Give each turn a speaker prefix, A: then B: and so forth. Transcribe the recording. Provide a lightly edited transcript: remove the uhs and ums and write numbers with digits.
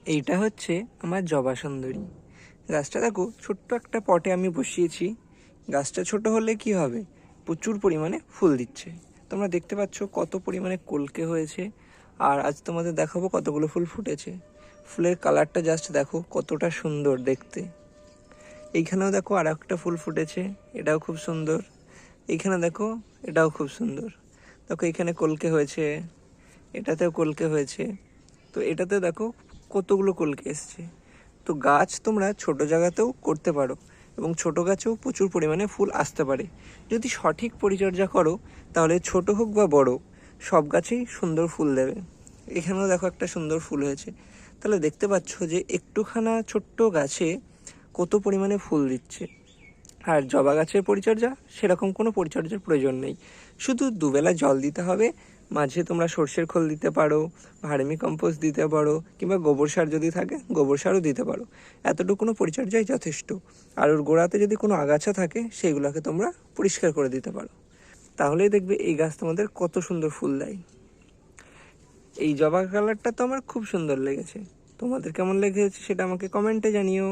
A: এইটা হচ্ছে আমার জবা সুন্দরী গাছটা। দেখো ছোট্ট একটা পটে আমি বসিয়েছি। গাছটা ছোট হলে কি হবে, প্রচুর পরিমাণে ফুল দিচ্ছে। তোমরা দেখতে পাচ্ছ কত পরিমাণে কলকে হয়েছে। আর আজ তোমাদের দেখাবো কতগুলো ফুল ফুটেছে। ফুলের কালারটা জাস্ট দেখো কতটা সুন্দর দেখতে। এইখানেও দেখো আর একটা ফুল ফুটেছে, এটাও খুব সুন্দর। এইখানে দেখো, এটাও খুব সুন্দর। দেখো এখানে কলকে হয়েছে, এটাতেও কলকে হয়েছে। তো এটাতে দেখো কতগুলো কলকে এসছে। তো গাছ তোমরা ছোট জায়গাতেও করতে পারো এবং ছোট গাছেও প্রচুর পরিমাণে ফুল আসতে পারে যদি সঠিক পরিচর্যা করো। তাহলে ছোট হোক বা বড়, সব গাছেই সুন্দর ফুল দেবে। এখানেও দেখো একটা সুন্দর ফুল হয়েছে। তাহলে দেখতে পাচ্ছ যে একটুখানা ছোট্ট গাছে কত পরিমাণে ফুল দিচ্ছে। আর জবা গাছের পরিচর্যা সেরকম কোনো পরিচর্যার প্রয়োজন নেই, শুধু দুবেলা জল দিতে হবে। মাঝে তোমরা সর্ষের খোল দিতে পারো, ভার্মি কম্পোস্ট দিতে পারো, কিংবা গোবর সার যদি থাকে গোবর সারও দিতে পারো। এতটুকুনো পরিচর্যাই যথেষ্ট। আর ওর গোড়াতে যদি কোনো আগাছা থাকে সেগুলোকে তোমরা পরিষ্কার করে দিতে পারো। তাহলেই দেখবে এই গাছ তোমাদের কত সুন্দর ফুল দেয়। এই জবা কালারটা তো আমার খুব সুন্দর লেগেছে। তোমাদের কেমন লেগেছে সেটা আমাকে কমেন্টে জানিও।